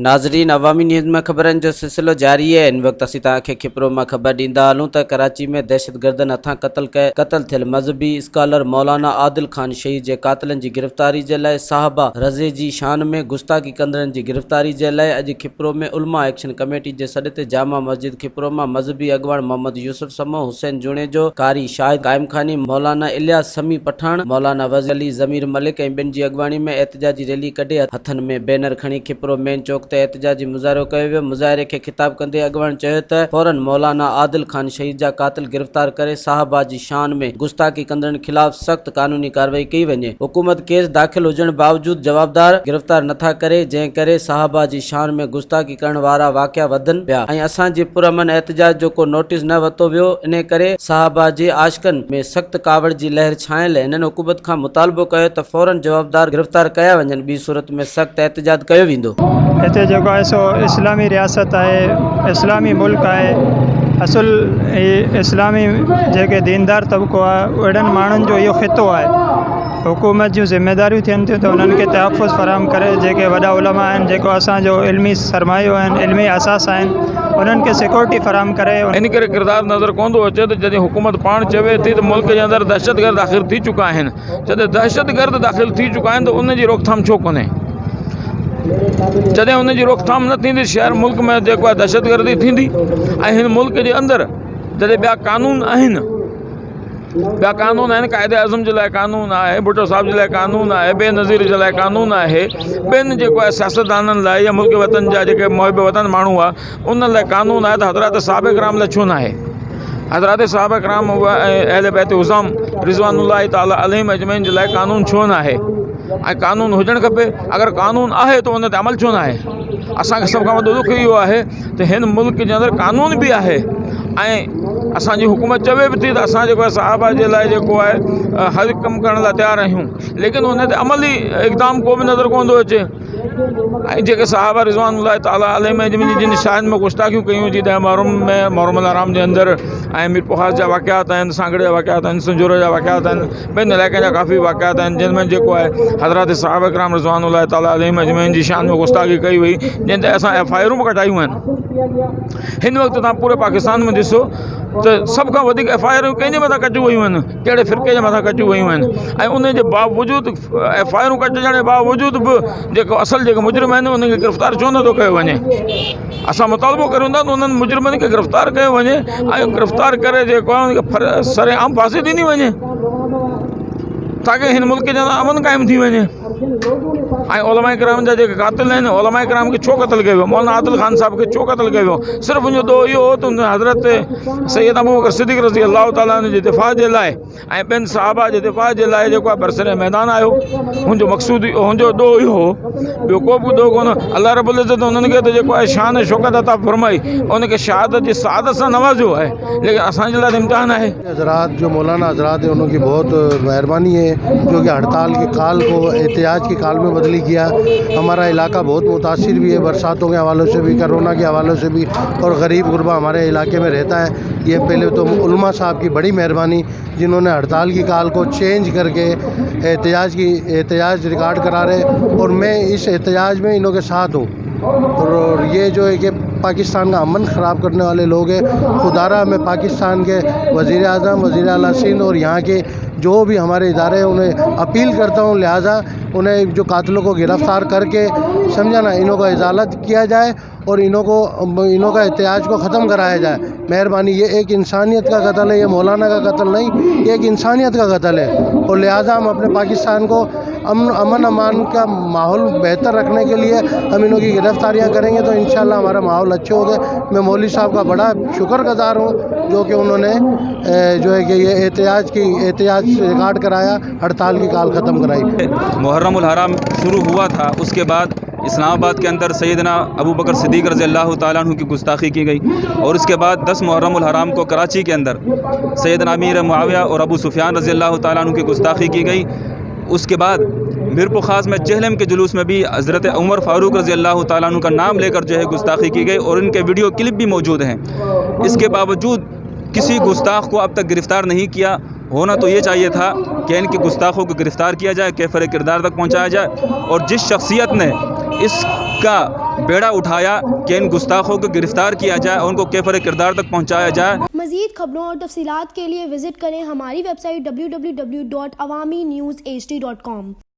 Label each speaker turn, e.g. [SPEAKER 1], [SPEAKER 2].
[SPEAKER 1] नाज़रीन, अवामी न्यूज़ में ख़बरनि जो सिलसिलो जारी है। इन वक्त असीं तव्हांखे खिपरो में ख़बर ॾींदा हलूं त कराची में दहशतगर्दनि हथां क़त्ल थियल मज़हबी स्कॉलर मौलाना आदिल ख़ान शहीद जे क़ातिलनि जी गिरफ़्तारी जे लाइ साहबा रज़े जी शान में गुस्ताखी कंदड़नि जी गिरफ़्तारी जे लाइ अॼु खिपरो में उलमा एक्शन कमेटी जे सॾ ते जामा मस्जिद खिपरो मां मज़हबी अॻवान मोहम्मद यूसुफ समो, हुसैन जुणेजो, कारी शाहिद क़ाइम खानी, मौलाना इलियास समी पठान, मौलाना वज़ीर अली ज़मीर मलिक ऐं ॿिनि जी अॻवानी में एहतजाजी रैली कढे हथनि में बैनर खणी खिपरो मेन चौक ते एहतजाजी मुज़ाहिरो कयो वियो। मुज़ाहिरे खे ख़िताब कंदे अॻवान चयो त फौरन मौलाना आदिल ख़ान शहीद जा क़ातिल गिरफ़्तार करे साहबा जी शान में गुस्ताखी कंदड़नि ख़िलाफ़ सख़्त क़ानूनी कार्रवाई कई वञे। हुकूमत केस दाख़िल हुजण बावजूद जवाबदार गिरफ़्तार नथा करे, जंहिं करे साहबा जी शान में गुस्ताखी करण वारा वाक़िया वधनि पिया ऐं असांजे पुरअमन एहतजाज जो को नोटिस न वरितो वियो। इन करे साहबा जे आशिकनि में सख़्त कावड़ जी लहर छायल। हिननि हुकूमत खां मुतालबो कयो त फौरन जवाबदार गिरफ़्तार कया वञनि, ॿी सूरत में सख़्त एहतजाज कयो वेंदो।
[SPEAKER 2] हिते जेको आहे सो इस्लामी रियासत आहे, इस्लामी मुल्क आहे। असुल इस्लामी जेके दीनदार तबक़ो आहे अहिड़नि माण्हुनि जो इहो ख़ितो आहे। हुकूमत जूं ज़िम्मेदारियूं थियनि थियूं त उन्हनि खे तहफ़ुज़ फ़राहम करे, जेके वॾा उलमा आहिनि, जेको असांजो इल्मी सरमायो आहिनि, इल्मी असास आहिनि, उन्हनि खे सिक्योरिटी फ़राहम करे।
[SPEAKER 3] इन करे किरदार नज़र कोन थो अचे त जॾहिं हुकूमत पाण चवे थी त मुल्क जे अंदरि दहशतगर्द दाख़िल थी चुका आहिनि, जॾहिं दहशतगर्द दाख़िल थी चुका आहिनि त उनजी रोकथाम छो कोन्हे? जॾहिं उनजी रोकथाम न थींदी शहर मुल्क में जेको आहे दहशतगर्दी थींदी। ऐं हिन मुल्क जे अंदरि जॾहिं ॿिया कानून आहिनि, क़ाइदे आज़म जे लाइ कानून आहे, भुट्टो साहब जे लाइ कानून आहे, बेनज़ीर जे लाइ कानून आहे, ॿियनि जेको आहे सियासतदाननि लाइ या मुल्क वतन जा जेके मुहिब वतन माण्हू आहे उन लाइ कानून आहे, त हज़रात साहब किराम लाइ छो न आहे? हज़रात साहब किराम ऐं अहले बैत उज़ाम रिज़वानुल्लाह ताला अलैहिम अजमईन जे लाइ कानून छो न आहे? ऐं कानून हुजणु खपे। अगरि कानून आहे त उन ते अमल छो न आहे? असांखे सभ खां वॾो दुख इहो आहे त हिन मुल्क जे अंदरि कानून बि आहे ऐं असांजी हुकूमत चवे बि थी त असां जेको आहे साहबा जे लाइ जेको आहे हर कमु करण लाइ तयारु आहियूं, लेकिन उन ते अमली इक़दाम को बि नज़र कोन थो अचे। ऐं जेके साहबा रिज़वानुल्लाह ताला अलैहिम अजमईन जिन शान में गुस्ताखियूं कयूं, जी 10 मुहर्रम में मुहर्रम हराम जे अंदरि, ऐं मीर पुखास जा वाक़ियात आहिनि, सांगड़े जा वाक़ियात आहिनि, संजोर जा वाक़ियात आहिनि, ॿियनि इलाइक़नि जा काफ़ी वाक़ियात आहिनि जिन में जेको आहे हज़रात साहब किराम रिज़वानुल्लाह ताला अलैहिम अजमईन जी शान में गुस्ताखी कई वई, जंहिं ते असां FIR बि कढायूं आहिनि। हिन वक़्तु तव्हां पूरे पाकिस्तान में ॾिसो त सभ खां वधीक FIR कंहिंजे मथां कटियूं वयूं आहिनि, कहिड़े फ़िरक़े जे मथां कटियूं वयूं आहिनि। ऐं उन जे बावजूदि FIR कटजण जे बावजूदि बि जेको असल जेके मुजरिम आहिनि उनखे गिरफ़्तार छो नथो कयो वञे? असां मुतालबो करूं था त उन्हनि मुजरिमनि खे गिरफ़्तार कयो वञे ऐं गिरफ़्तार करे जेको आहे उनखे सरेआम फांसी ॾिनी वञे, ताकी हिन मुल्क जे अंदरि अमन क़ाइमु थी वञे। ऐं उलमा किराम जा जेके क़ातिल आहिनि, उलमा किराम खे छो क़त्ल कयो वियो? मौलाना आदिल ख़ान साहब खे छो क़त्ल कयो वियो? सिर्फ़ु उनजो दो इहो हो त उन हज़रत सैयद अबू बकर सिद्दीक़ रज़ी अल्लाह ताला जे दिफ़ा जे लाइ ऐं ॿियनि साहबा जे दिफ़ा जे लाइ जेको आहे बरसरे मैदान आयो। हुनजो मक़सूद हुनजो दो इहो हो, ॿियो को बि दो कोन। अल्लाह रब्बुल इज़्ज़त उन्हनि खे त जेको आहे शान शौकत अता फरमाई, उनखे शहादत जी सआदत सां नवाज़ियो आहे, लेकिन असांजे लाइ इम्तिहान आहे।
[SPEAKER 4] हज़रात जो मौलाना हज़रात है उनकी बहुत मेहरबानी है जो कि हड़ताल के काल को एहतिजाज के काल में बदली किया। हमारा इलाका बहुत मुतासिर भी है, बरसातों के हवालों से भी, कोरोना के हवालों से भी, और गरीब गुरबा हमारे इलाके में रहता है। ये पहले तो उलमा साहब की बड़ी मेहरबानी जिन्होंने हड़ताल की काल को चेंज करके एहतजाज रिकॉर्ड करा रहे, और मैं इस एहतजाज में इन्हों के साथ हूँ। और ये जो है कि पाकिस्तान का अमन ख़राब करने वाले लोग हैं, खुदारा मैं पाकिस्तान के वज़ीर आज़म, वज़ीर आला सिंध और यहाँ के जो भी हमारे इदारे हैं उन्हें अपील करता हूँ, लिहाजा उन्हें जो कातिलों को गिरफ़्तार करके समझा ना, इन्हों का इजालत किया जाए और इन्हों का एहतियाज को ख़त्म कराया जाए। मेहरबानी, ये एक इंसानियत का कत्ल है, ये मौलाना का कत्ल नहीं, ये एक इंसानियत का कत्ल है। और लिहाजा हम अपने पाकिस्तान को अमन अमान का माहौल बेहतर रखने के लिए हम इन्हों की गिरफ़्तारियाँ करेंगे तो इंशाअल्लाह हमारा माहौल अच्छे होगा। मैं मौलवी साहब का बड़ा शुक्रगुज़ार हूँ जो कि उन्होंने जो है कि ये एहतियाज रिकॉर्ड कराया, हड़ताल की काल ख़त्म कराई।
[SPEAKER 5] मुहर्रमुल हराम शुरू हुआ था, उसके बाद इस्लामाबाद के अंदर सैयदना अबू बकर सिद्दीक़ रज़ी अल्लाह ताला अन्हु की गुस्ताखी की गई, और उसके बाद 10 मुहर्रमुल हराम को कराची के अंदर सैयदना अमीर मुआविया और अबू सुफियान रज़ी अल्लाह ताला अन्हु की गुस्ताखी की गई। उसके बाद मीर पुखास में चहलम के जुलूस में भी हज़रत उमर फ़ारूक रज़ी अल्लाह ताला अन्हु का नाम लेकर जो है गुस्ताखी की गई, और इनके वीडियो क्लिप भी मौजूद हैं। इसके बावजूद किसी गुस्ताख को अब तक गिरफ़्तार नहीं किया। होना तो ये चाहिए था कि इनके गुस्ताखों को गिरफ़्तार किया जाए, कैफर किरदार तक पहुँचाया जाए, और जिस शख्सियत ने इसका بیڑا اٹھایا کہ ان گستاخوں کو گرفتار کیا جائے اور ان کو کیفر کردار تک پہنچایا جائے۔
[SPEAKER 6] مزید خبروں اور تفصیلات کے لیے وزٹ کریں ہماری ویب سائٹ www.awami-newshd.com۔